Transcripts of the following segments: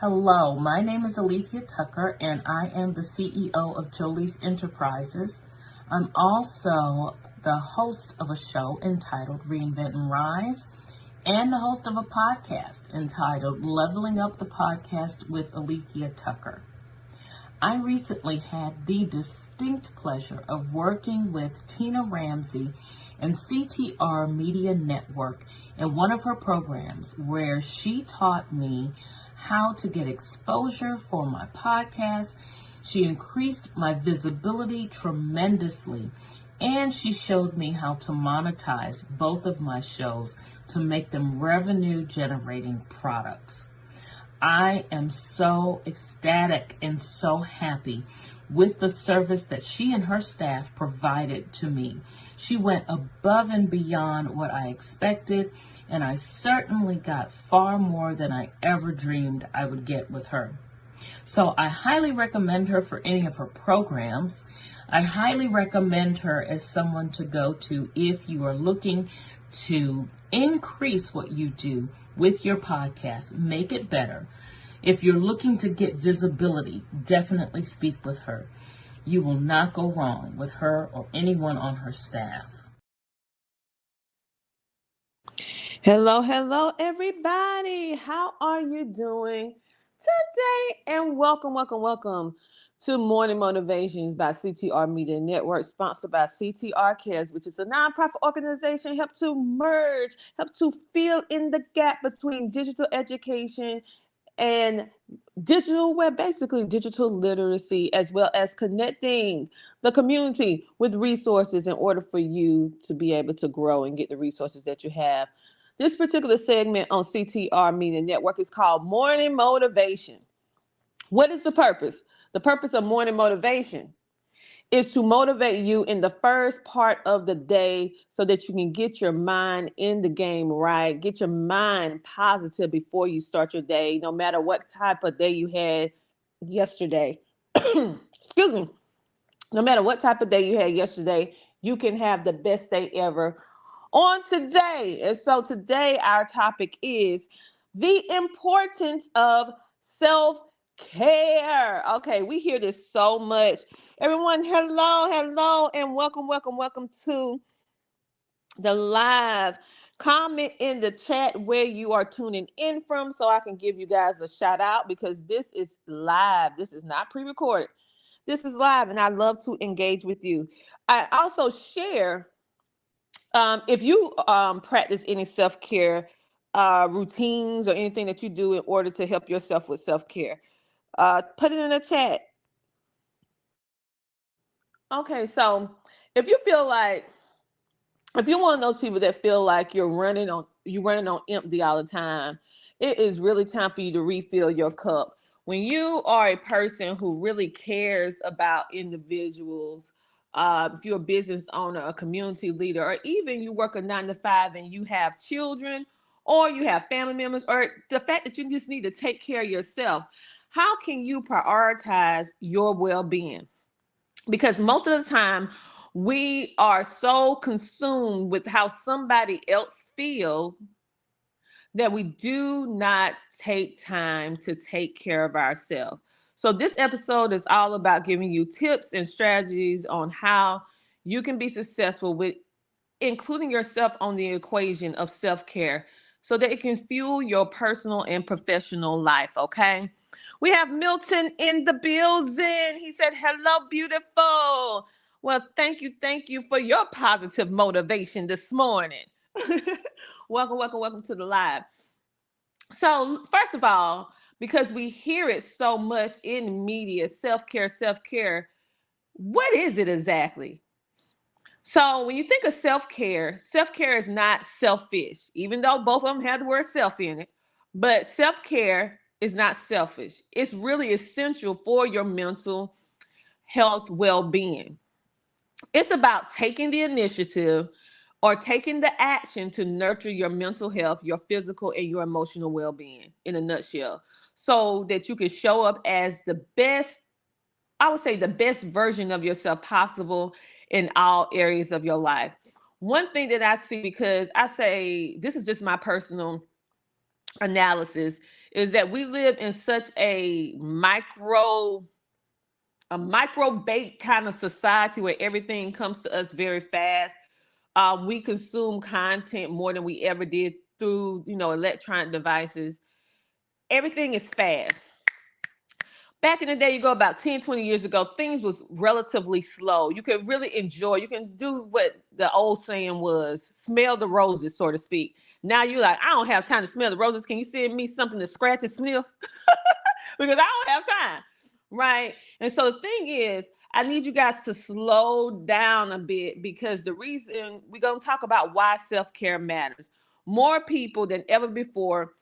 Hello, my name is Alethea Tucker, and I am the CEO of Jolie's Enterprises. I'm also the host of a show entitled Reinvent and Rise, and the host of a podcast entitled Leveling Up the Podcast with Alethea Tucker. I recently had the distinct pleasure of working with Tina Ramsey and CTR Media Network in one of her programs where she taught me how to get exposure for my podcast. She increased my visibility tremendously, and she showed me how to monetize both of my shows to make them revenue generating products. I am so ecstatic and so happy with the service that she and her staff provided to me. She went above and beyond what I expected, and I certainly got far more than I ever dreamed I would get with her. So I highly recommend her for any of her programs. I highly recommend her as someone to go to if you are looking to increase what you do with your podcast, make it better. If you're looking to get visibility, definitely speak with her. You will not go wrong with her or anyone on her staff. Hello, everybody. How are you doing today? And welcome to Morning Motivations by CTR Media Network, sponsored by CTR Cares, which is a nonprofit organization help to fill in the gap between digital education and basically digital literacy, as well as connecting the community with resources in order for you to be able to grow and get the resources that you have. This particular segment on CTR Media Network is called Morning Motivation. What is the purpose? The purpose of Morning Motivation is to motivate you in the first part of the day so that you can get your mind in the game right, get your mind positive before you start your day, no matter what type of day you had yesterday. Excuse me. No matter what type of day you had yesterday, you can have the best day ever on today. And so today our topic is the importance of self-care. Okay, we hear this so much. Everyone, hello, and welcome to the live. Comment in the chat where you are tuning in from so I can give you guys a shout out, because this is live. This is not pre-recorded. This is live, and I love to engage with you. I also share, if you practice any self-care routines or anything that you do in order to help yourself with self-care, put it in the chat. Okay, so if you feel like, if you're one of those people that feel like you're running on empty all the time, it is really time for you to refill your cup. When you are a person who really cares about individuals, if you're a business owner, a community leader, or even you work a 9 to 5 and you have children, or you have family members, or the fact that you just need to take care of yourself, how can you prioritize your well-being? Because most of the time we are so consumed with how somebody else feels that we do not take time to take care of ourselves. So this episode is all about giving you tips and strategies on how you can be successful with including yourself on the equation of self-care so that it can fuel your personal and professional life, okay? We have Milton in the building. He said, hello, beautiful. Well, thank you for your positive motivation this morning. Welcome to the live. So, first of all, because we hear it so much in media, self-care, what is it exactly? So when you think of self-care is not selfish, even though both of them have the word self in it. But self-care is not selfish. It's really essential for your mental health well-being. It's about taking the initiative or taking the action to nurture your mental health, your physical, and your emotional well-being in a nutshell, so that you can show up as the best, I would say the best version of yourself possible in all areas of your life. One thing that I see, because I say this is just my personal analysis, is that we live in such a micro bait kind of society where everything comes to us very fast. We consume content more than we ever did through, electronic devices. Everything is fast. Back in the day, you go about 10, 20 years ago, things was relatively slow. You could really enjoy, you can do what the old saying was, smell the roses, so to speak. Now you're like, I don't have time to smell the roses. Can you send me something to scratch and sniff? Because I don't have time. Right. And so the thing is, I need you guys to slow down a bit, because the reason we're going to talk about why self-care matters. More people than ever before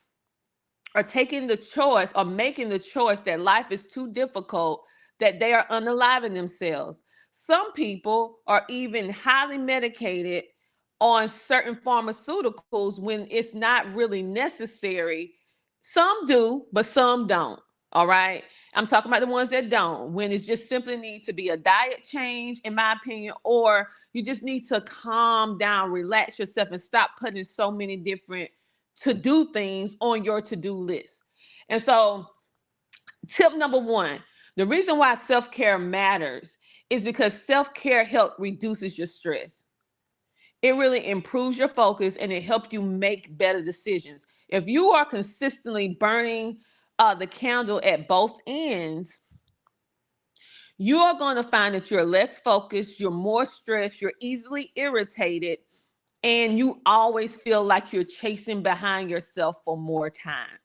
are taking the choice or making the choice that life is too difficult, that they are unaliving themselves. Some people are even highly medicated on certain pharmaceuticals when it's not really necessary. Some do, but some don't. All right. I'm talking about the ones that don't, when it's just simply need to be a diet change, in my opinion, or you just need to calm down, relax yourself, and stop putting so many different to do things on your to-do list. And so, tip number one, the reason why self-care matters is because self-care helps reduces your stress. It really improves your focus and it helps you make better decisions. If you are consistently burning the candle at both ends, you are going to find that you're less focused, you're more stressed, you're easily irritated, and you always feel like you're chasing behind yourself for more time.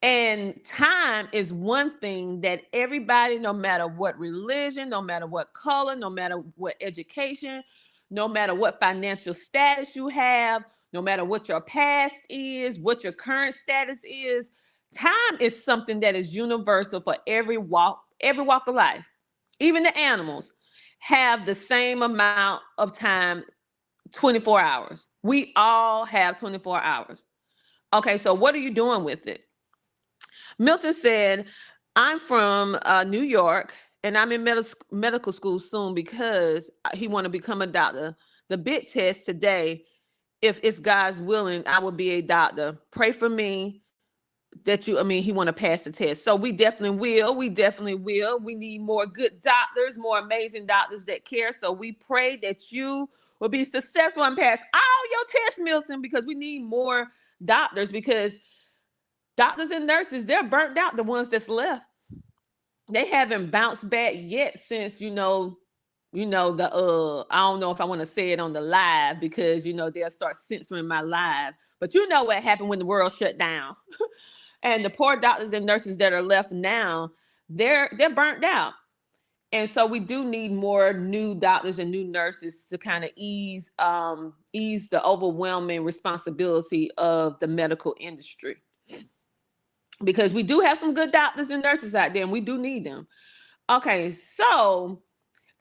And time is one thing that everybody, no matter what religion, no matter what color, no matter what education, no matter what financial status you have, no matter what your past is, what your current status is, time is something that is universal for every walk of life. Even the animals have the same amount of time, 24 hours. We all have 24 hours. Okay, so what are you doing with it? Milton said, I'm from New York and I'm in medical school soon because he want to become a doctor. The big test today, if it's God's willing, I will be a doctor. Pray for me that he want to pass the test. So we definitely will. We definitely will. We need more good doctors, more amazing doctors that care. So we pray that you will be successful and pass all your tests, Milton, because we need more doctors, because doctors and nurses, they're burnt out, the ones that's left. They haven't bounced back yet since, the I don't know if I want to say it on the live, because they'll start censoring my live. But you know what happened when the world shut down. And the poor doctors and nurses that are left now, they're burnt out. And so we do need more new doctors and new nurses to kind of ease the overwhelming responsibility of the medical industry, because we do have some good doctors and nurses out there and we do need them. Okay, so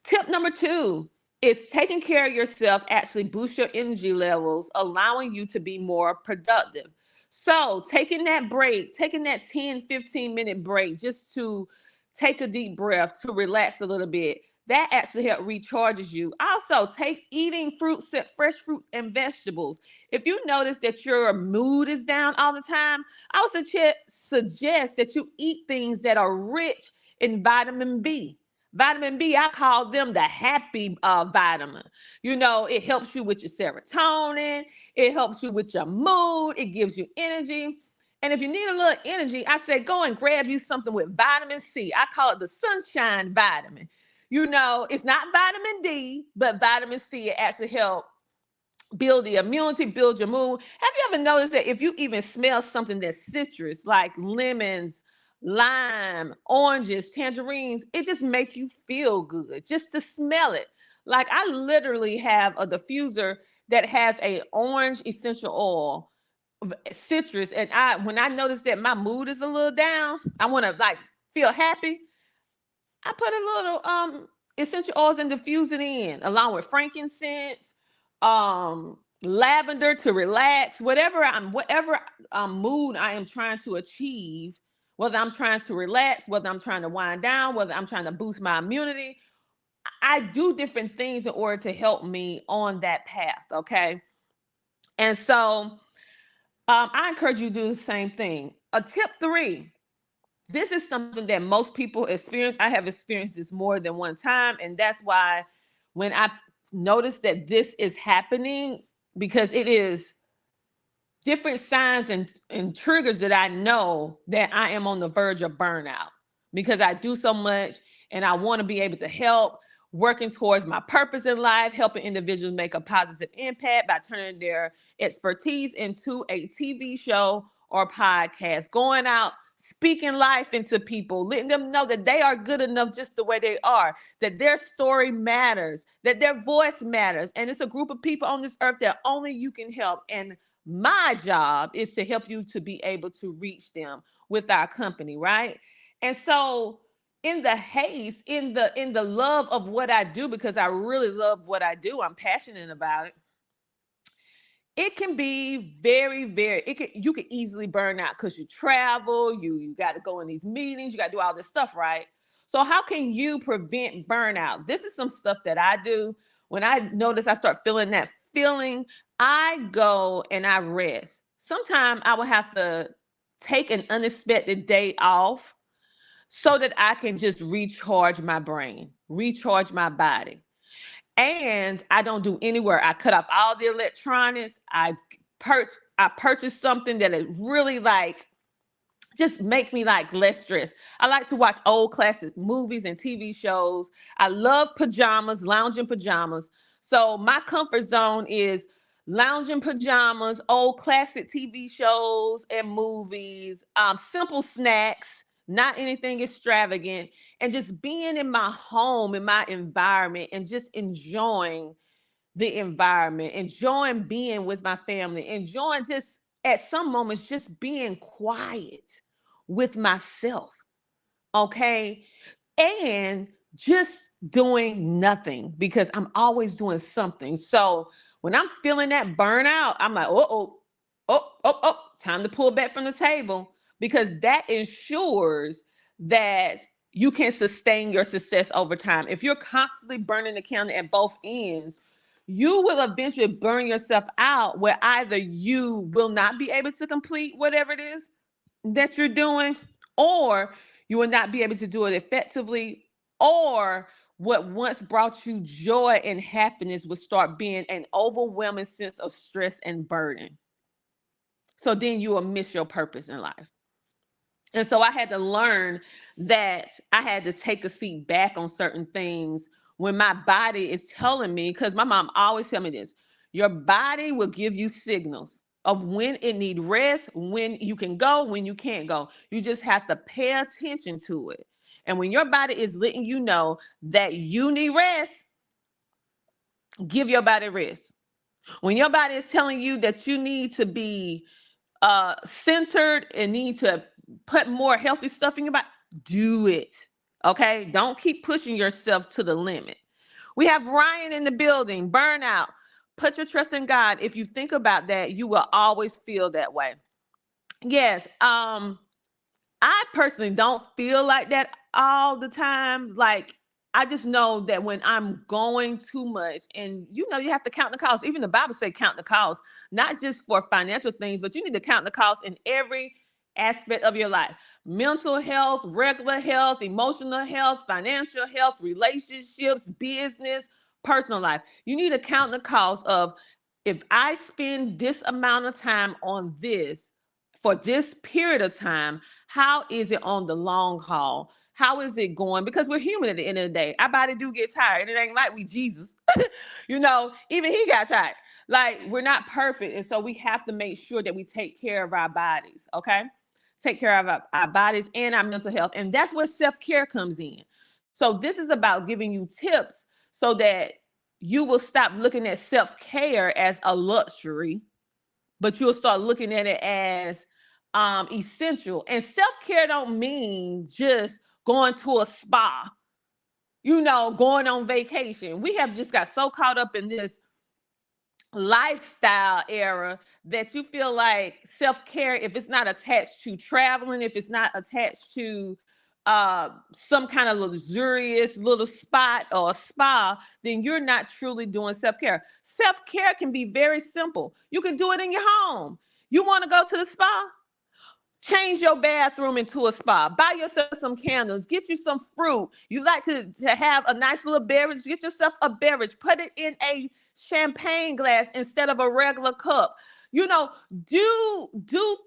tip number two is taking care of yourself actually boosts your energy levels, allowing you to be more productive. So taking that break, taking that 10-15 minute break just to take a deep breath, to relax a little bit, that actually helps recharges you. Also, take eating fruits, fresh fruit and vegetables. If you notice that your mood is down all the time, I would suggest that you eat things that are rich in vitamin B. Vitamin B, I call them the happy vitamin. It helps you with your serotonin. It helps you with your mood. It gives you energy. And if you need a little energy, I say go and grab you something with vitamin C. I call it the sunshine vitamin. It's not vitamin D, but vitamin C, it actually helps build the immunity, build your mood. Have you ever noticed that if you even smell something that's citrus, like lemons, lime, oranges, tangerines, it just make you feel good just to smell it. Like I literally have a diffuser that has a orange essential oil, citrus, and when I notice that my mood is a little down, I want to like feel happy, I put a little essential oils and diffuse it in, along with frankincense, lavender to relax, whatever mood I am trying to achieve, whether I'm trying to relax, whether I'm trying to wind down, whether I'm trying to boost my immunity. I do different things in order to help me on that path. Okay. And so I encourage you to do the same thing. A tip 3. This is something that most people experience. I have experienced this more than one time. And that's why when I notice that this is happening, because it is different signs and triggers that I know that I am on the verge of burnout, because I do so much and I want to be able to help, working towards my purpose in life, helping individuals make a positive impact by turning their expertise into a TV show or podcast, going out, speaking life into people, letting them know that they are good enough just the way they are, that their story matters, that their voice matters. And it's a group of people on this earth that only you can help. And my job is to help you to be able to reach them with our company, right? And so in the haste, in the love of what I do, because I really love what I do, I'm passionate about it. It can be very, very, you can easily burn out because you travel, you got to go in these meetings, you got to do all this stuff, right? So how can you prevent burnout? This is some stuff that I do. When I notice I start feeling that feeling, I go and I rest. Sometimes I will have to take an unexpected day off so that I can just recharge my brain, recharge my body. And I don't do any work. I cut off all the electronics. I purchased something that is really like just make me like less stressed. I like to watch old classic movies and TV shows. I love pajamas, lounging pajamas. So my comfort zone is lounging pajamas, old classic TV shows and movies, simple snacks, not anything extravagant, and just being in my home, in my environment, and just enjoying the environment, enjoying being with my family, enjoying just at some moments just being quiet with myself. Okay. And just doing nothing, because I'm always doing something. So when I'm feeling that burnout, I'm like, time to pull back from the table, because that ensures that you can sustain your success over time. If you're constantly burning the candle at both ends, you will eventually burn yourself out, where either you will not be able to complete whatever it is that you're doing, or you will not be able to do it effectively, or what once brought you joy and happiness will start being an overwhelming sense of stress and burden. So then you will miss your purpose in life. And so I had to learn that I had to take a seat back on certain things when my body is telling me, because my mom always tell me this, your body will give you signals of when it need rest, when you can go, when you can't go. You just have to pay attention to it. And when your body is letting you know that you need rest, give your body rest. When your body is telling you that you need to be centered and need to put more healthy stuff in your body, do it. Okay. Don't keep pushing yourself to the limit. We have Ryan in the building. Burnout. Put your trust in God. If you think about that, you will always feel that way. Yes. I personally don't feel like that all the time. Like, I just know that when I'm going too much, and you have to count the cost. Even the Bible says count the cost, not just for financial things, but you need to count the cost in every aspect of your life: mental health, regular health, emotional health, financial health, relationships, business, personal life. You need to count the cost of, if I spend this amount of time on this for this period of time, how is it on the long haul? How is it going? Because we're human at the end of the day. Our body do get tired. It ain't like we Jesus. Even he got tired. Like, we're not perfect. And so we have to make sure that we take care of our bodies, okay? Take care of our bodies and our mental health. And that's where self-care comes in. So this is about giving you tips so that you will stop looking at self-care as a luxury, but you'll start looking at it as essential. And self-care don't mean just going to a spa, going on vacation. We have just got so caught up in this lifestyle era that you feel like self-care, if it's not attached to traveling, if it's not attached to some kind of luxurious little spot or a spa, then you're not truly doing self-care. Self-care can be very simple. You can do it in your home. You want to go to the spa? Change your bathroom into a spa. Buy yourself some candles. Get you some fruit. You like to have a nice little beverage. Get yourself a beverage. Put it in a champagne glass instead of a regular cup. You know, do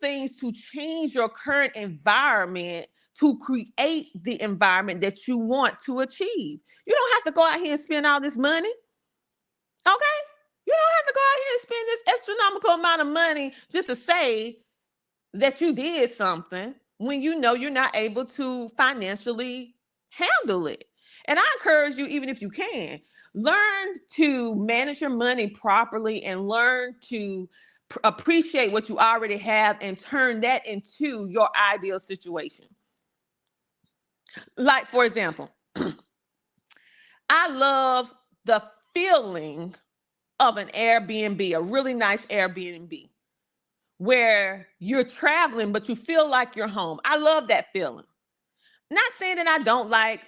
things to change your current environment to create the environment that you want to achieve. You don't have to go out here and spend all this money. Okay? You don't have to go out here and spend this astronomical amount of money just to say that you did something when you know you're not able to financially handle it. And I encourage you, even if you can, learn to manage your money properly and learn to appreciate what you already have and turn that into your ideal situation. Like, for example, I love the feeling of an Airbnb, a really nice Airbnb, where you're traveling, but you feel like you're home. I love that feeling. Not saying that I don't like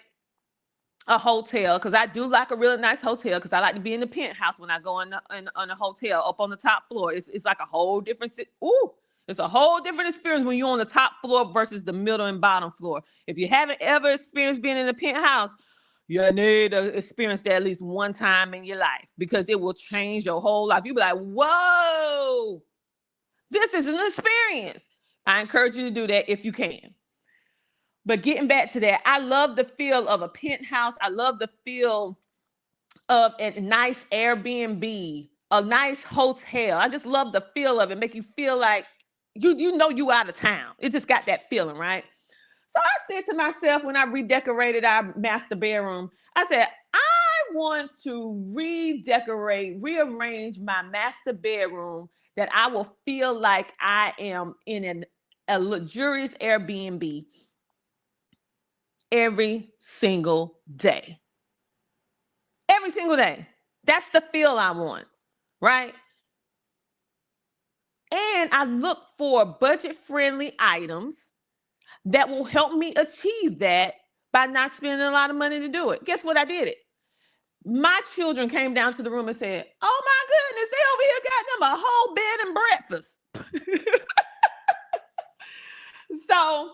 a hotel, because I do like a really nice hotel, because I like to be in the penthouse when I go in a hotel up on the top floor. It's like a whole different, it's a whole different experience when you're on the top floor versus the middle and bottom floor. If you haven't ever experienced being in the penthouse, you need to experience that at least one time in your life, because it will change your whole life. You'll be like, whoa, this is an experience. I encourage you to do that if you can. But getting back to that, I love the feel of a penthouse. I love the feel of a nice Airbnb, a nice hotel. I just love the feel of it. Make you feel like you know you out of town. It just got that feeling, right? So I said to myself when I redecorated our master bedroom, I said, I want to rearrange my master bedroom that I will feel like I am in a luxurious Airbnb every single day. Every single day. That's the feel I want, right? And I look for budget-friendly items that will help me achieve that by not spending a lot of money to do it. Guess what? I did it. My children came down to the room and said, oh my goodness, they over here got them a whole bed and breakfast. So,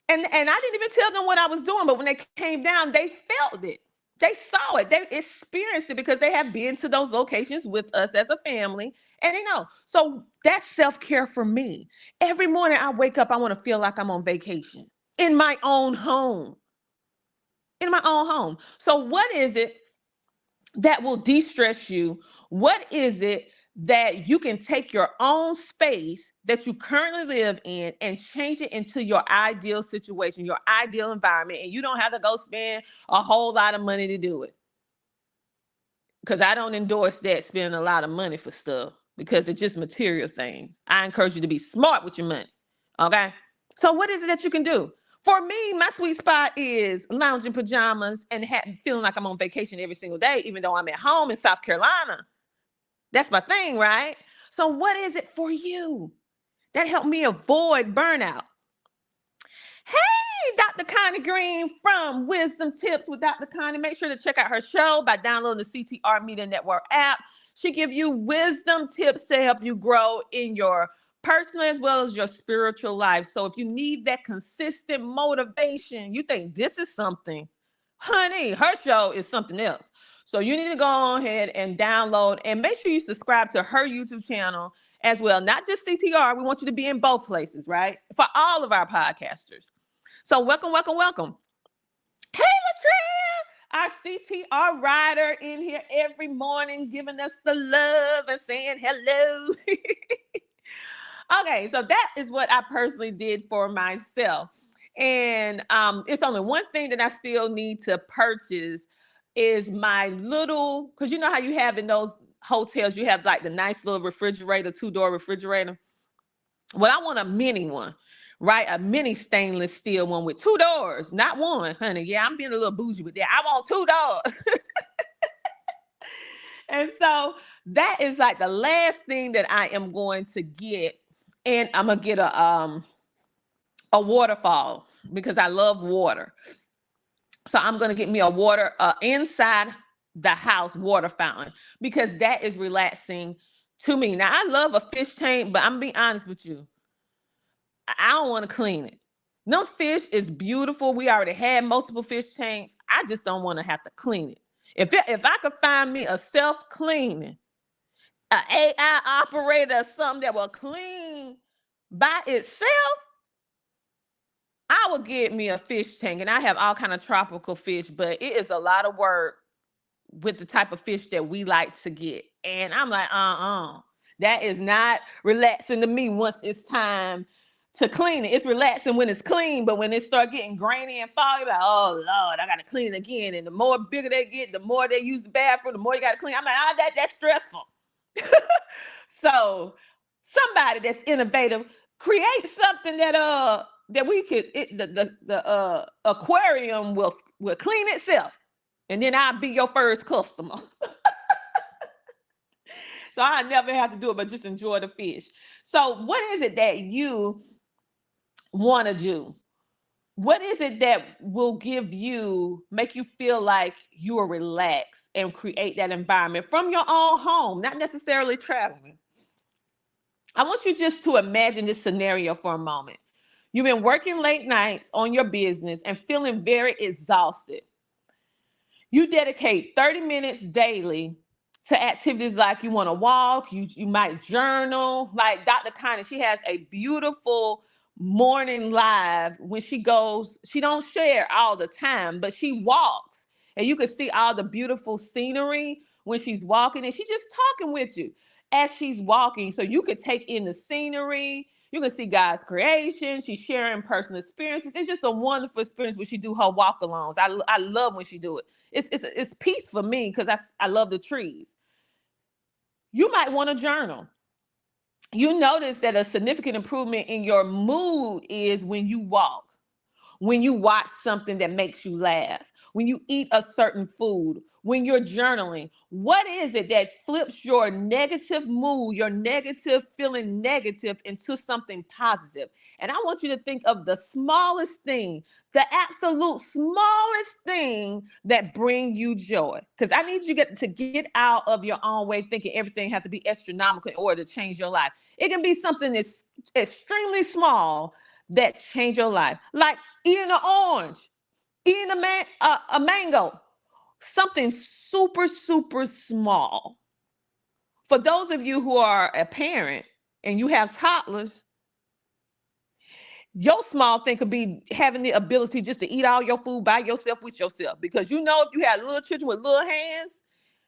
and I didn't even tell them what I was doing, but when they came down, they felt it. They saw it. They experienced it because they have been to those locations with us as a family, and they know. So that's self-care for me. Every morning I wake up, I want to feel like I'm on vacation in my own home. In my own home. So what is it that will de-stress you? What is it that you can take your own space that you currently live in and change it into your ideal situation, your ideal environment, and you don't have to go spend a whole lot of money to do it? Because I don't endorse that, spending a lot of money for stuff, because it's just material things. I encourage you to be smart with your money. Okay? So what is it that you can do? For me, my sweet spot is lounging pajamas and feeling like I'm on vacation every single day, even though I'm at home in South Carolina. That's my thing, right? So what is it for you that helped me avoid burnout? Hey, Dr. Connie Green from Wisdom Tips with Dr. Connie. Make sure to check out her show by downloading the CTR Media Network app. She gives you wisdom tips to help you grow in your personal as well as your spiritual life. So if you need that consistent motivation, you think this is something, honey, her show is something else. So you need to go ahead and download, and make sure you subscribe to her YouTube channel as well. Not just CTR. We want you to be in both places, right? For all of our podcasters. So welcome, welcome, welcome. Hey, Latria, our CTR rider in here every morning, giving us the love and saying hello. Okay, so that is what I personally did for myself. And it's only one thing that I still need to purchase is my little, because you know how you have in those hotels, you have like the nice little refrigerator, 2-door refrigerator. Well, I want a mini one, right? A mini stainless steel one with 2 doors, not one, honey. Yeah, I'm being a little bougie with that. I want 2 doors. And so that is like the last thing that I am going to get. And I'm going to get a waterfall because I love water. So I'm going to get me a water inside the house water fountain, because that is relaxing to me. Now, I love a fish tank, but I'm being honest with you. I don't want to clean it. No, fish is beautiful. We already had multiple fish tanks. I just don't want to have to clean it. If I could find me a self-cleaning, an AI operator or something that will clean by itself, I would get me a fish tank. And I have all kind of tropical fish, but it is a lot of work with the type of fish that we like to get. And I'm like, that is not relaxing to me once it's time to clean it. It's relaxing when it's clean, but when it start getting grainy and foggy, like, oh Lord, I gotta clean it again. And the more bigger they get, the more they use the bathroom, the more you gotta clean. I'm like, that's stressful. So somebody that's innovative, create something that we could the aquarium will clean itself. And then I'll be your first customer. So I never have to do it, but just enjoy the fish. So what is it that you want to do? What is it that will make you feel like you are relaxed and create that environment from your own home, not necessarily traveling? I want you just to imagine this scenario for a moment. You've been working late nights on your business and feeling very exhausted. You dedicate 30 minutes daily to activities like you want to walk, you might journal. Like Dr. Connie, she has a beautiful morning live when she goes, she don't share all the time, but she walks and you can see all the beautiful scenery when she's walking, and she's just talking with you as she's walking. So you could take in the scenery. You can see God's creation. She's sharing personal experiences. It's just a wonderful experience when she do her walk-alongs. I love when she do it. It's peace for me because I love the trees. You might want to journal. You notice that a significant improvement in your mood is when you walk, when you watch something that makes you laugh, when you eat a certain food, when you're journaling. What is it that flips your negative mood, your negative feeling negative, into something positive? And I want you to think of the smallest thing, the absolute smallest thing that bring you joy. Because I need you to get out of your own way thinking everything has to be astronomical in order to change your life. It can be something that's extremely small that change your life. Like eating an orange, eating a mango, something super, super small. For those of you who are a parent and you have toddlers, your small thing could be having the ability just to eat all your food by yourself with yourself. Because you know, if you have little children with little hands,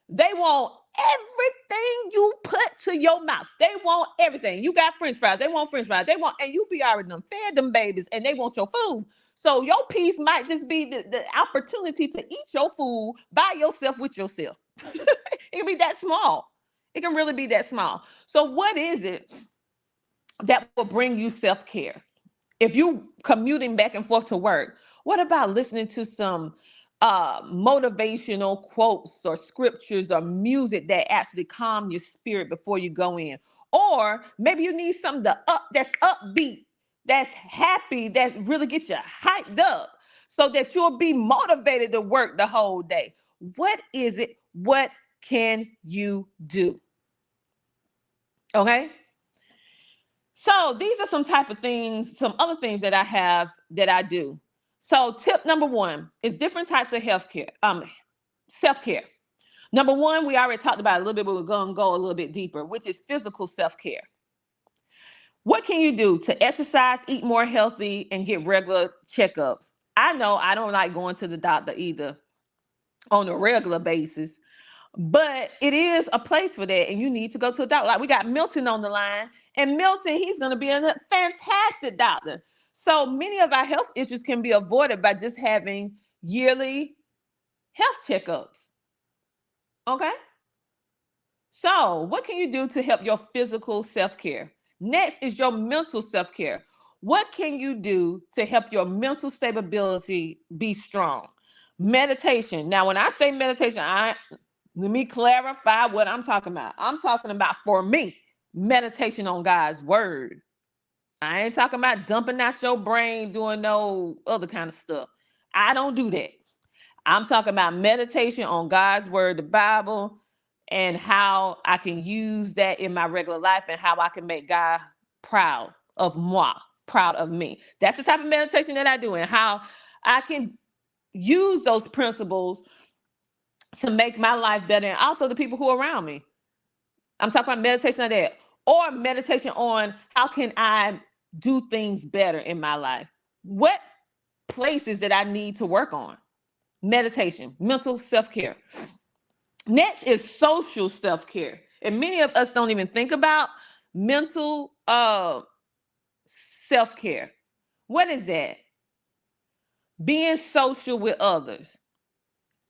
they want everything you put to your mouth. They want everything. You got French fries. They want French fries. They want, and you be already done fed them babies, and they want your food. So your piece might just be the opportunity to eat your food by yourself with yourself. It can be that small. It can really be that small. So what is it that will bring you self-care? If you commuting back and forth to work, what about listening to some motivational quotes or scriptures or music that actually calm your spirit before you go in? Or maybe you need something that's upbeat, that's happy, that really gets you hyped up so that you'll be motivated to work the whole day. What is it? What can you do? Okay. So these are some type of things, some other things that I do. So tip number one is different types of self-care. Number one, we already talked about a little bit, but we're going to go a little bit deeper, which is physical self-care. What can you do to exercise, eat more healthy, and get regular checkups? I know I don't like going to the doctor either on a regular basis, but it is a place for that, and you need to go to a doctor. Like we got Milton on the line, and Milton, he's going to be a fantastic doctor. So many of our health issues can be avoided by just having yearly health checkups. Okay? So what can you do to help your physical self-care? Next is your mental self-care. What can you do to help your mental stability be strong? Meditation. Now, when I say meditation, let me clarify what I'm talking about. I'm talking about, for me, meditation on God's word. I ain't talking about dumping out your brain, doing no other kind of stuff. I don't do that. I'm talking about meditation on God's word, the Bible, and how I can use that in my regular life and how I can make God proud of moi proud of me. That's the type of meditation that I do, and how I can use those principles to make my life better, and also the people who are around me. I'm talking about meditation on that, or meditation on how can I do things better in my life. What places that I need to work on? Meditation, mental self-care. Next is social self-care. And many of us don't even think about mental self-care. What is that? Being social with others.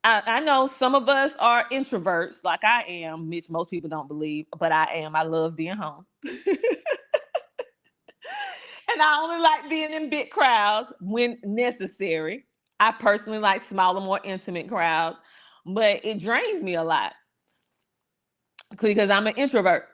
I know some of us are introverts, like I am, which most people don't believe, but I am. I love being home. And I only like being in big crowds when necessary. I personally like smaller, more intimate crowds, but it drains me a lot because I'm an introvert.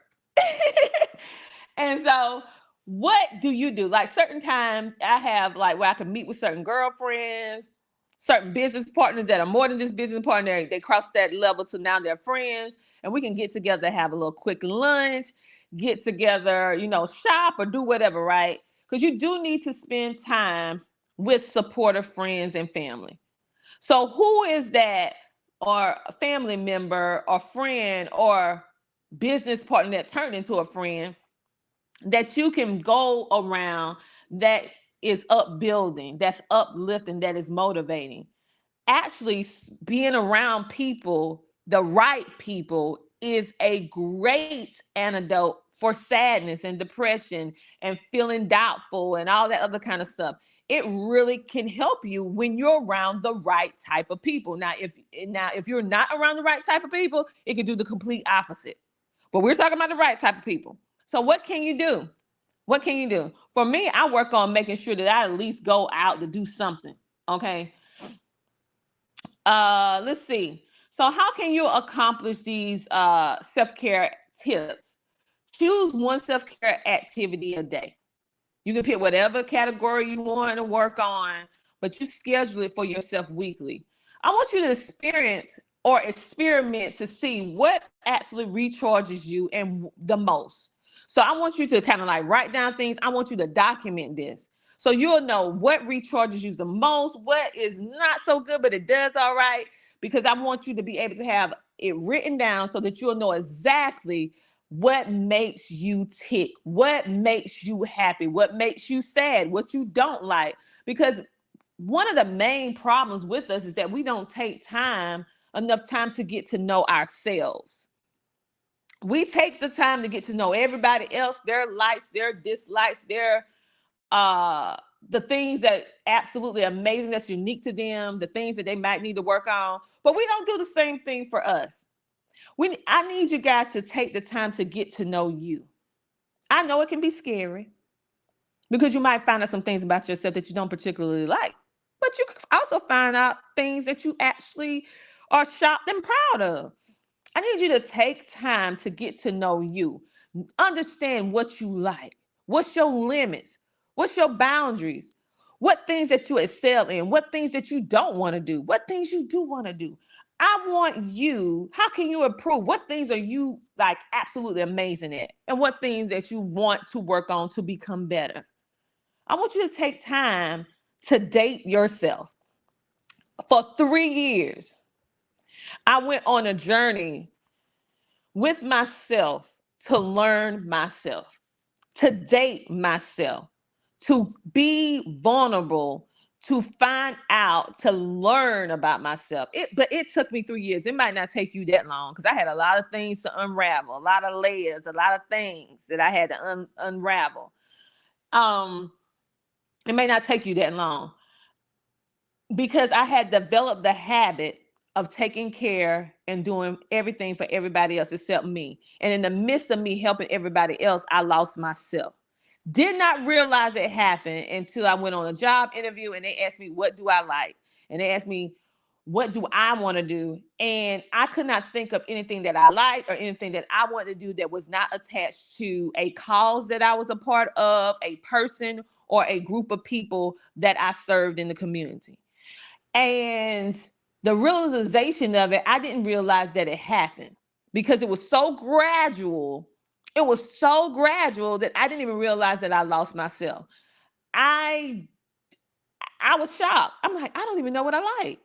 And so, what do you do? Like certain times I have like where I can meet with certain girlfriends, certain business partners that are more than just business partners. They cross that level to now they're friends, and we can get together, have a little quick lunch, get together, shop or do whatever, right? Because you do need to spend time with supportive friends and family. So who is that, or a family member or friend or business partner that turned into a friend that you can go around, that is upbuilding, that's uplifting, that is motivating? Actually, being around people, the right people, is a great antidote for sadness and depression and feeling doubtful and all that other kind of stuff. It really can help you when you're around the right type of people. Now if you're not around the right type of people, it can do the complete opposite. But we're talking about the right type of people. So what can you do? What can you do? For me, I work on making sure that I at least go out to do something. Okay. Let's see. So how can you accomplish these self-care tips? Choose one self-care activity a day. You can pick whatever category you want to work on, but you schedule it for yourself weekly. I want you to experience or experiment to see what actually recharges you and the most. So I want you to kind of like write down things. I want you to document this. So you'll know what recharges you the most, what is not so good, but it does all right. Because I want you to be able to have it written down so that you'll know exactly what makes you tick, what makes you happy, what makes you sad, what you don't like. Because one of the main problems with us is that we don't take enough time to get to know ourselves. We take the time to get to know everybody else, their likes, their dislikes, their the things that absolutely amazing, that's unique to them, the things that they might need to work on. But we don't do the same thing for us. I need you guys to take the time to get to know you. I know it can be scary because you might find out some things about yourself that you don't particularly like, but you can also find out things that you actually are shocked and proud of. I need you to take time to get to know you. Understand what you like. What's your limits? What's your boundaries? What things that you excel in? What things that you don't want to do? What things you do want to do? I want you, how can you improve? What things are you like absolutely amazing at? And what things that you want to work on to become better? I want you to take time to date yourself. For 3 years, I went on a journey with myself to learn myself, to date myself, to be vulnerable, to find out, to learn about myself. But it took me 3 years. It might not take you that long because I had a lot of things to unravel, a lot of layers, a lot of things that I had to unravel. It may not take you that long because I had developed the habit of taking care and doing everything for everybody else except me. And in the midst of me helping everybody else, I lost myself. Did not realize it happened until I went on a job interview and they asked me, what do I like? And they asked me, what do I want to do? And I could not think of anything that I liked or anything that I wanted to do that was not attached to a cause that I was a part of, a person, or a group of people that I served in the community. And the realization of it, I didn't realize that it happened because it was so gradual. It was so gradual that I didn't even realize that I lost myself. I was shocked. I'm like, I don't even know what I like.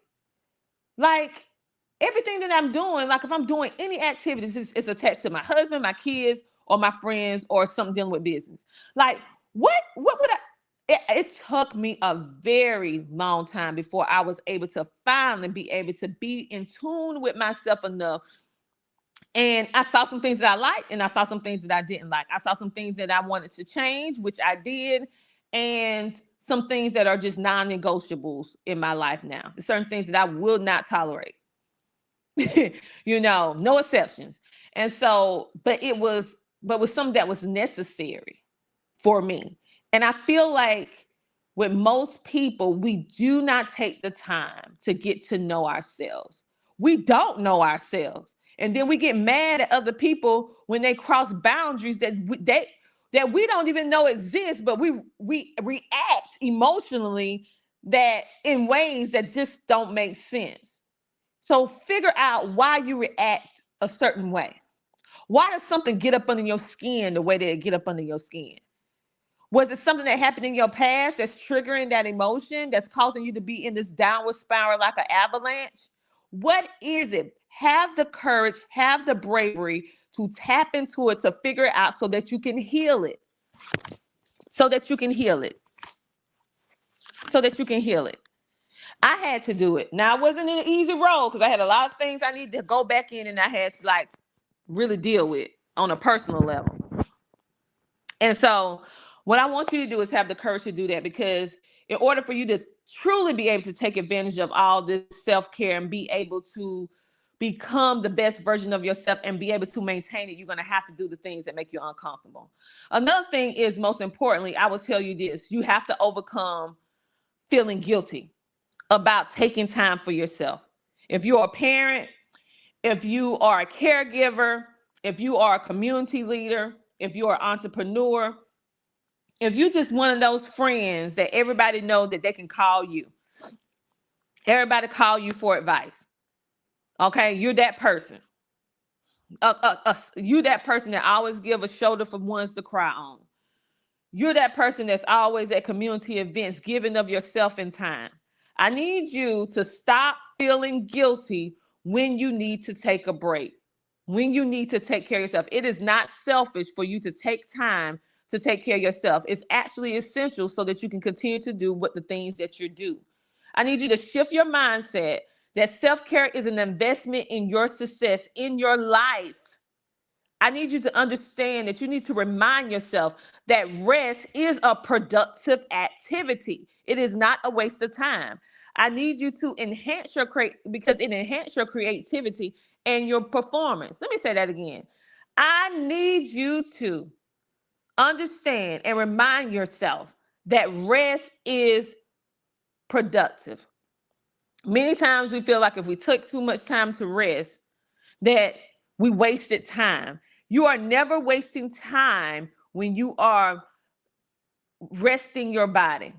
Like everything that I'm doing, like if I'm doing any activities, it's attached to my husband, my kids, or my friends, or something dealing with business. Like what would I? It took me a very long time before I was able to finally be able to be in tune with myself enough. And I saw some things that I liked, and I saw some things that I didn't like. I saw some things that I wanted to change, which I did, and some things that are just non-negotiables in my life now. Certain things that I will not tolerate. No exceptions. And so, but was something that was necessary for me. And I feel like with most people, we do not take the time to get to know ourselves. We don't know ourselves. And then we get mad at other people when they cross boundaries that we don't even know exist, but we react emotionally that in ways that just don't make sense. So figure out why you react a certain way. Why does something get up under your skin the way that it get up under your skin? Was it something that happened in your past that's triggering that emotion, that's causing you to be in this downward spiral like an avalanche? What is it? Have the courage, have the bravery to tap into it, to figure it out so that you can heal it. So that you can heal it. So that you can heal it. I had to do it. Now, it wasn't an easy road because I had a lot of things I needed to go back in and I had to like really deal with on a personal level. And so what I want you to do is have the courage to do that, because in order for you to truly be able to take advantage of all this self-care and be able to become the best version of yourself and be able to maintain it, you're going to have to do the things that make you uncomfortable. Another thing is, most importantly, I will tell you this: you have to overcome feeling guilty about taking time for yourself. If you're a parent, if you are a caregiver, if you are a community leader, if you're an entrepreneur, if you're just one of those friends that everybody knows that they can call you, everybody call you for advice. Okay, you're that person. You that person that always give a shoulder for ones to cry on. You're that person that's always at community events, giving of yourself in time. I need you to stop feeling guilty when you need to take a break, when you need to take care of yourself. It is not selfish for you to take time to take care of yourself. It's actually essential so that you can continue to do what the things that you do. I need you to shift your mindset that self-care is an investment in your success in your life. I need you to understand that you need to remind yourself that rest is a productive activity. It is not a waste of time. I need you to enhance your because it enhances your creativity and your performance. Let me say that again. I need you to understand and remind yourself that rest is productive. Many times we feel like if we took too much time to rest, that we wasted time. You are never wasting time when you are resting your body,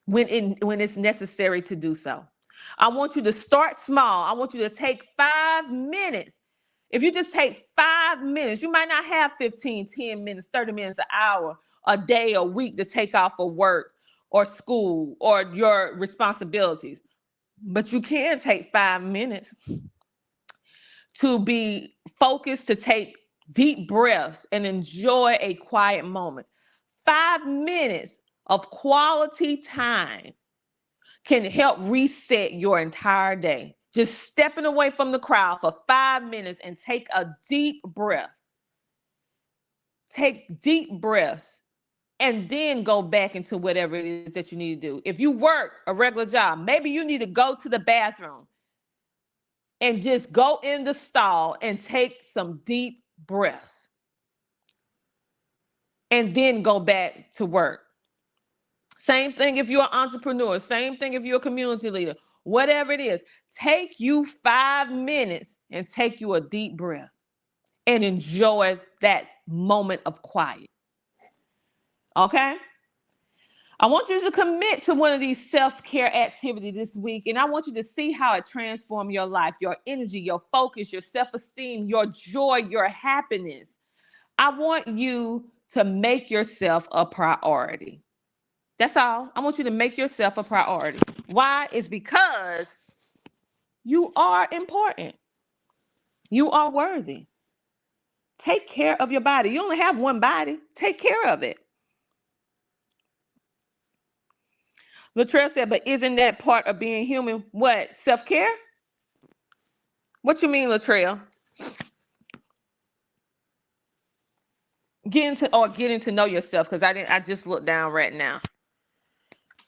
when it's necessary to do so. I want you to start small. I want you to take 5 minutes. If you just take 5 minutes, you might not have 15, 10 minutes, 30 minutes, an hour, a day, a week to take off for work or school or your responsibilities. But you can take 5 minutes to be focused, to take deep breaths and enjoy a quiet moment. 5 minutes of quality time can help reset your entire day. Just stepping away from the crowd for 5 minutes and take a deep breath. Take deep breaths and then go back into whatever it is that you need to do. If you work a regular job, maybe you need to go to the bathroom and just go in the stall and take some deep breaths and then go back to work. Same thing if you're an entrepreneur, same thing if you're a community leader, whatever it is. Take you 5 minutes and take you a deep breath and enjoy that moment of quiet. Okay? I want you to commit to one of these self-care activities this week, and I want you to see how it transforms your life, your energy, your focus, your self-esteem, your joy, your happiness. I want you to make yourself a priority. That's all. I want you to make yourself a priority. Why? It's because you are important. You are worthy. Take care of your body. You only have one body. Take care of it. Latrell said, but isn't that part of being human? What? Self-care? What you mean, Latrell? Getting to know yourself, because I just looked down right now.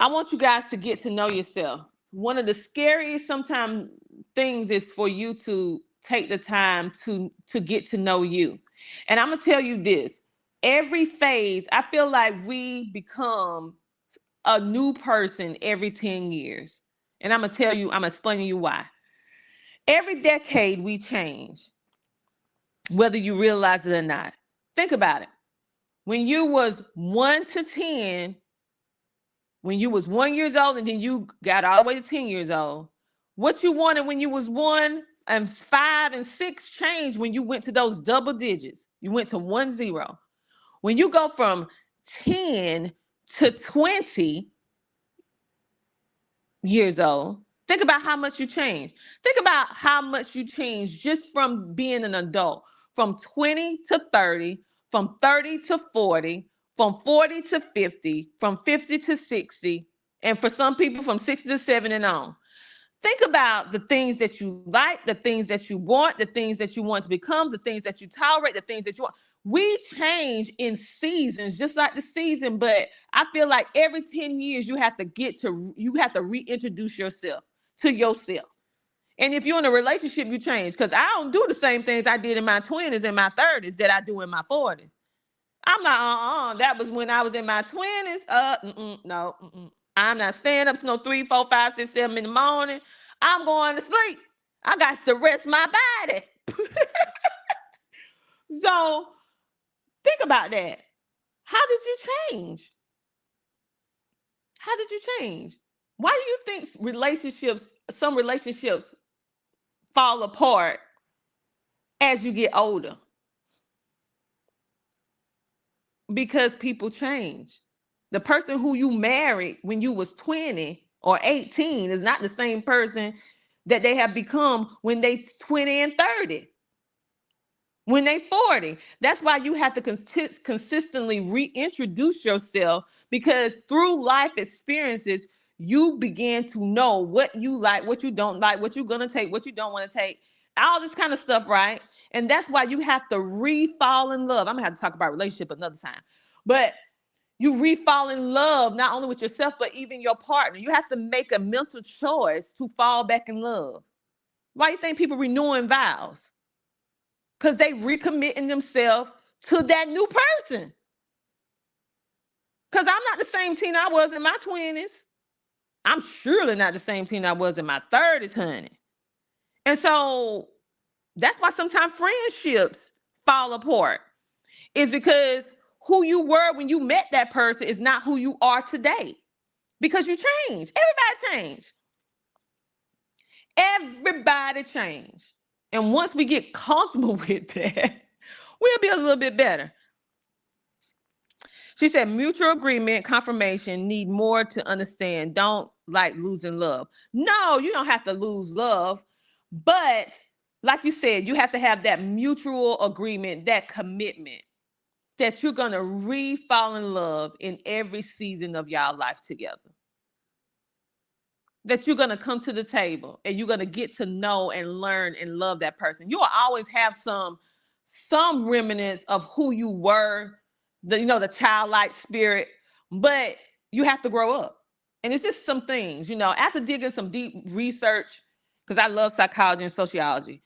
I want you guys to get to know yourself. One of the scariest sometimes things is for you to take the time to get to know you. And I'm gonna tell you this. Every phase, I feel like we become a new person every 10 years. And I'm explaining you why. Every decade we change, whether you realize it or not. Think about it. When you was 1 to 10, when you was 1 years old and then you got all the way to 10 years old, what you wanted when you was 1 and 5 and 6 changed when you went to those double digits. You went to 1-0. When you go from 10 to 20 years old, think about how much you changed. Think about how much you changed just from being an adult, from 20 to 30, from 30 to 40, from 40 to 50, from 50 to 60, and for some people from 60 to 70 and on. Think about the things that you like, the things that you want, the things that you want to become, the things that you tolerate, the things that you want. We change in seasons, just like the season, but I feel like every 10 years you have to reintroduce yourself to yourself. And if you're in a relationship, you change, because I don't do the same things I did in my 20s and my 30s that I do in my 40s. I'm not, that was when I was in my 20s. No. I'm not staying up to no 3, 4, 5, 6, 7 in the morning. I'm going to sleep. I got to rest my body. So think about that. How did you change? How did you change? Why do you think some relationships fall apart as you get older? Because people change. The person who you married when you was 20 or 18 is not the same person that they have become when they 20 and 30. When they 40. That's why you have to consistently reintroduce yourself, because through life experiences, you begin to know what you like, what you don't like, what you're going to take, what you don't want to take, all this kind of stuff, right? And that's why you have to re-fall in love. I'm going to have to talk about relationship another time. But you re-fall in love, not only with yourself, but even your partner. You have to make a mental choice to fall back in love. Why do you think people renewing vows? Because they recommitting themselves to that new person. Because I'm not the same teen I was in my 20s. I'm surely not the same teen I was in my 30s, honey. And so that's why sometimes friendships fall apart. Is because who you were when you met that person is not who you are today. Because you change. Everybody changed. Everybody changed. And once we get comfortable with that, we'll be a little bit better. She said, mutual agreement, confirmation, need more to understand. Don't like losing love. No, you don't have to lose love. But like you said, you have to have that mutual agreement, that commitment that you're going to re-fall in love in every season of y'all life together. That you're going to come to the table and you're going to get to know and learn and love that person. You will always have some remnants of who you were, the childlike spirit, but you have to grow up. And it's just some things, after digging some deep research, because I love psychology and sociology.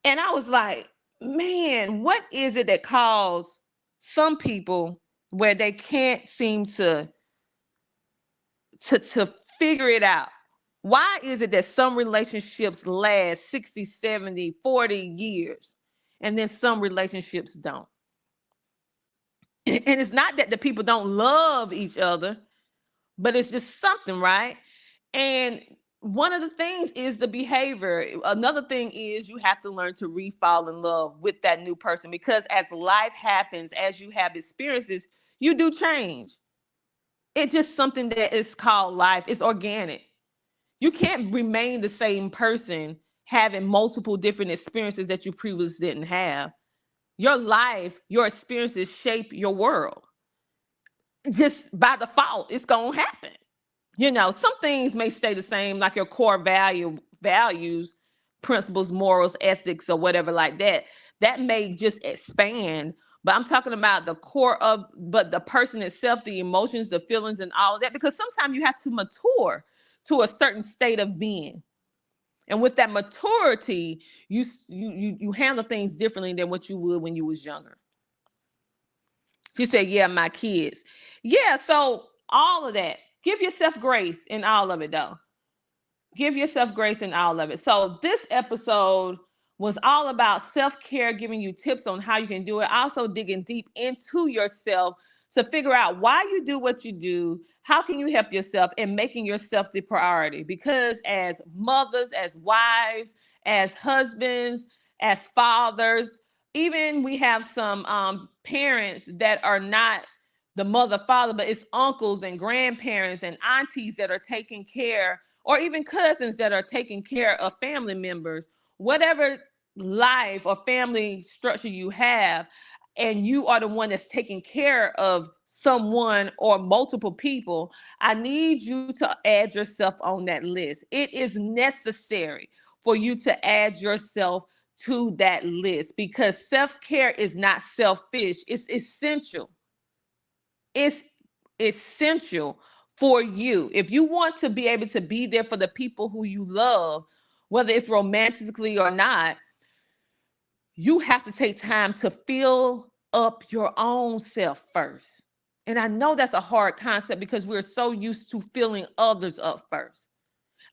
And I was like, man, what is it that caused some people where they can't seem to figure it out? Why is it that some relationships last 60, 70, 40 years and then some relationships don't? And it's not that the people don't love each other, but it's just something, right? And one of the things is the behavior. Another thing is you have to learn to re-fall in love with that new person, because as life happens, as you have experiences, you do change. It's just something that is called life. It's organic. You can't remain the same person having multiple different experiences that you previously didn't have. Your life, your experiences shape your world. Just by default, it's gonna happen. Some things may stay the same, like your core values, principles, morals, ethics, or whatever like that. That may just expand. But I'm talking about the core of, but the person itself, the emotions, the feelings, and all of that. Because sometimes you have to mature to a certain state of being. And with that maturity, you handle things differently than what you would when you was younger. She said, yeah, my kids. Yeah, so all of that. Give yourself grace in all of it, though. Give yourself grace in all of it. So this episode was all about self-care, giving you tips on how you can do it. Also digging deep into yourself to figure out why you do what you do, how can you help yourself, and making yourself the priority. Because as mothers, as wives, as husbands, as fathers, even we have some parents that are not the mother, father, but it's uncles and grandparents and aunties that are taking care, or even cousins that are taking care of family members, whatever life or family structure you have, and you are the one that's taking care of someone or multiple people, I need you to add yourself on that list. It is necessary for you to add yourself to that list, because self-care is not selfish. It's essential. It's essential for you. If you want to be able to be there for the people who you love, whether it's romantically or not, you have to take time to fill up your own self first. And I know that's a hard concept because we're so used to filling others up first.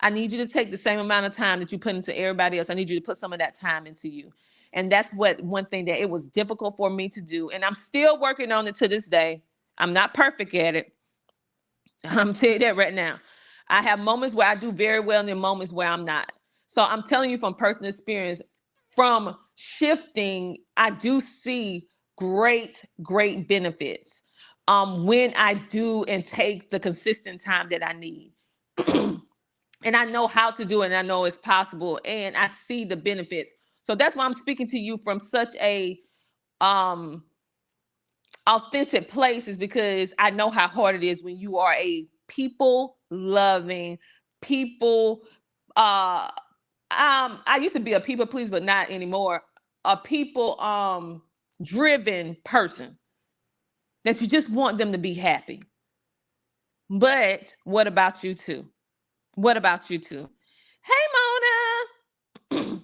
I need you to take the same amount of time that you put into everybody else. I need you to put some of that time into you. And that's one thing that it was difficult for me to do. And I'm still working on it to this day. I'm not perfect at it. I'm telling you that right now. I have moments where I do very well and then moments where I'm not. So I'm telling you from personal experience, from shifting, I do see great benefits when I do and take the consistent time that I need. And I know how to do it, and I know it's possible, and I see the benefits. So that's why I'm speaking to you from such a um authentic place, is because I know how hard it is when you are a people loving, people I used to be a people pleaser, but not anymore. A people driven person that you just want them to be happy. But what about you too? What about you too? Hey Mona.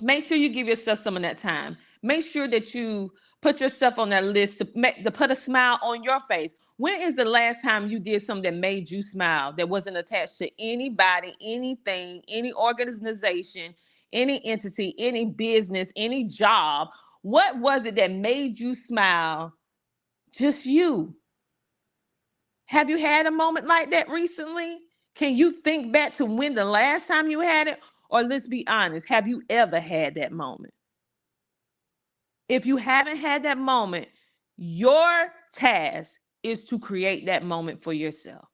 Make sure you give yourself some of that time. Make sure that you put yourself on that list to put a smile on your face. When is the last time you did something that made you smile, that wasn't attached to anybody, anything, any organization, any entity, any business, any job? What was it that made you smile? Just you. Have you had a moment like that recently? Can you think back to when the last time you had it? Or let's be honest, have you ever had that moment? If you haven't had that moment, your task is to create that moment for yourself.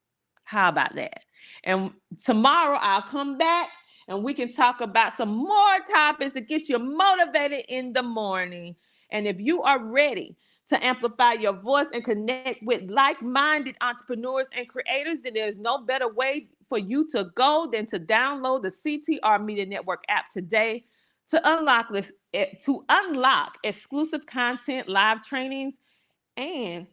How about that? And tomorrow I'll come back and we can talk about some more topics to get you motivated in the morning. And if you are ready to amplify your voice and connect with like-minded entrepreneurs and creators, then there's no better way for you to go than to download the CTR Media Network app today to unlock exclusive content, live trainings, and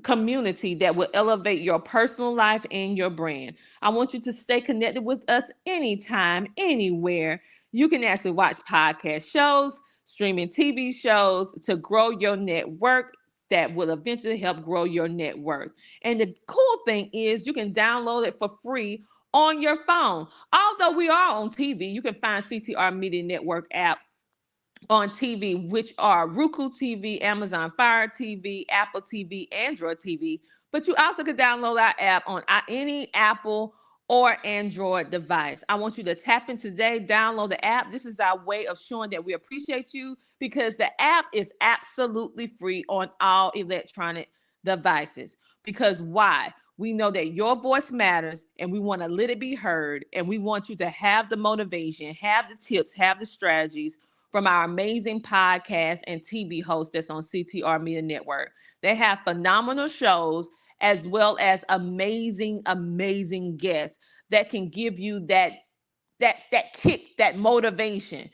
community that will elevate your personal life and your brand. I want you to stay connected with us anytime, anywhere. You can actually watch podcast shows, streaming TV shows to grow your network that will eventually help grow your net worth. And the cool thing is you can download it for free on your phone. Although we are on TV, you can find CTR Media Network app on TV, which are Roku TV, Amazon Fire TV, Apple TV, Android TV. But you also can download our app on any Apple or Android device. I want you to tap in today, download the app. This is our way of showing that we appreciate you, because the app is absolutely free on all electronic devices. Because why? We know that your voice matters, and we want to let it be heard. And we want you to have the motivation, have the tips, have the strategies from our amazing podcast and TV hosts that's on CTR Media Network. They have phenomenal shows as well as amazing, amazing guests that can give you that kick, that motivation.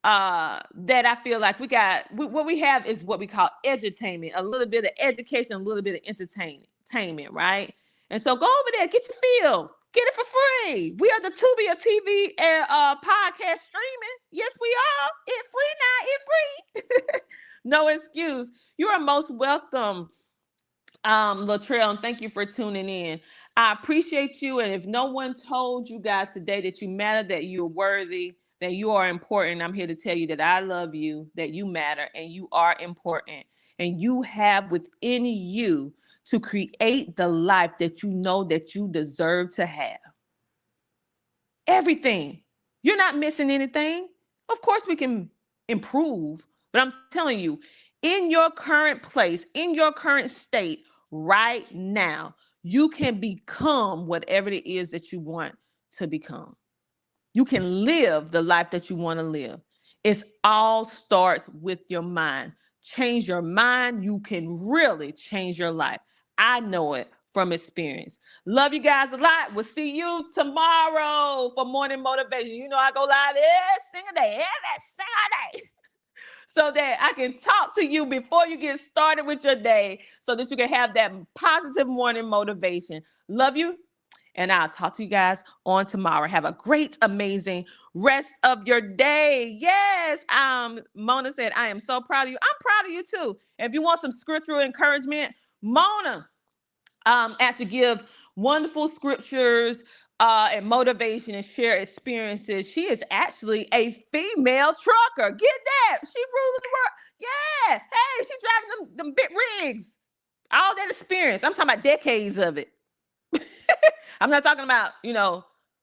That I feel like what we have is what we call edutainment, a little bit of education, a little bit of entertainment, right? And so go over there, get your feel, get it for free. We are the Tubi of TV and podcast streaming. Yes, we are. It's free now. It's free. No excuse. You are most welcome, Latrell, and thank you for tuning in. I appreciate you. And if no one told you guys today that you matter, that you're worthy, that you are important, I'm here to tell you that I love you, that you matter, and you are important. And you have within you to create the life that you know that you deserve to have. Everything. You're not missing anything. Of course, we can improve, but I'm telling you, in your current place, in your current state, right now, you can become whatever it is that you want to become. You can live the life that you want to live. It all starts with your mind. Change your mind, you can really change your life. I know it from experience. Love you guys a lot. We'll see you tomorrow for morning motivation. You know I go live every single day, so that I can talk to you before you get started with your day so that you can have that positive morning motivation. Love you, and I'll talk to you guys on tomorrow. Have a great, amazing rest of your day. Yes, Mona said, I am so proud of you. I'm proud of you too. If you want some scriptural encouragement, Mona actually give wonderful scriptures and motivation and share experiences. She is actually a female trucker. Get that? She ruling the world. Yeah. Hey, she driving them big rigs. All that experience. I'm talking about decades of it. I'm not talking about,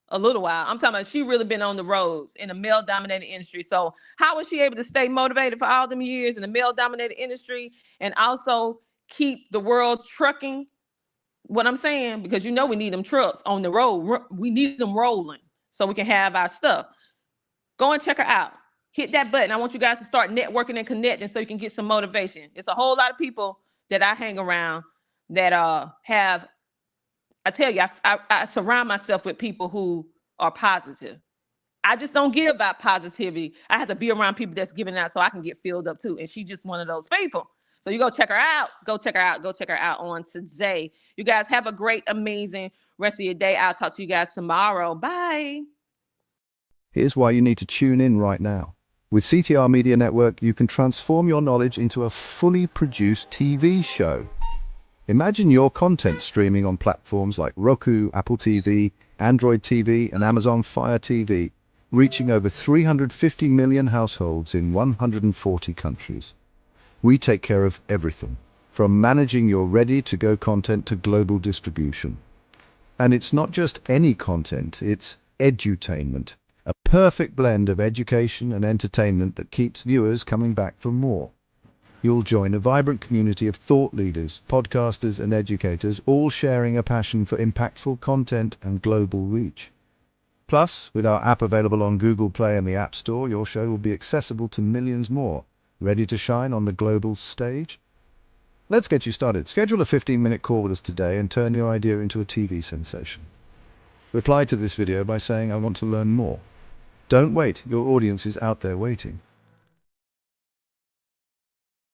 a little while. I'm talking about she really been on the roads in a male-dominated industry. So how was she able to stay motivated for all them years in a male-dominated industry and also keep the world trucking? What I'm saying, because we need them trucks on the road. We need them rolling so we can have our stuff. Go and check her out. Hit that button. I want you guys to start networking and connecting so you can get some motivation. It's a whole lot of people that I hang around that have, I tell you, I surround myself with people who are positive. I just don't give out positivity. I have to be around people that's giving out so I can get filled up too. And she's just one of those people. So you go check her out. Go check her out on today. You guys have a great, amazing rest of your day. I'll talk to you guys tomorrow. Bye. Here's why you need to tune in right now. With CTR Media Network, you can transform your knowledge into a fully produced TV show. Imagine your content streaming on platforms like Roku, Apple TV, Android TV, and Amazon Fire TV, reaching over 350 million households in 140 countries. We take care of everything, from managing your ready-to-go content to global distribution. And it's not just any content, it's edutainment, a perfect blend of education and entertainment that keeps viewers coming back for more. You'll join a vibrant community of thought leaders, podcasters, and educators, all sharing a passion for impactful content and global reach. Plus, with our app available on Google Play and the App Store, your show will be accessible to millions more. Ready to shine on the global stage? Let's get you started. Schedule a 15-minute call with us today and turn your idea into a TV sensation. Reply to this video by saying, I want to learn more. Don't wait, your audience is out there waiting.